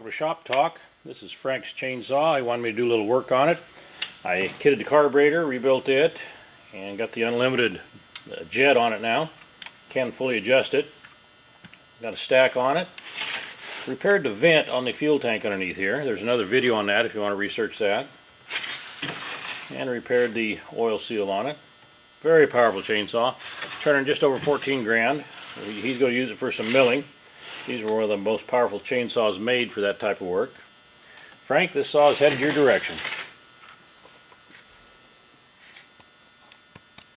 to Shop Talk. This is Frank's chainsaw. He wanted me to do a little work on it. I kitted the carburetor, rebuilt it, and got the unlimited jet on it now. Can fully adjust it. Got a stack on it. Repaired the vent on the fuel tank underneath here. There's another video on that if you want to research that. And repaired the oil seal on it. Very powerful chainsaw. Turning just over 14 grand. He's going to use it for some milling. These were one of the most powerful chainsaws made for that type of work. Frank, this saw is headed your direction.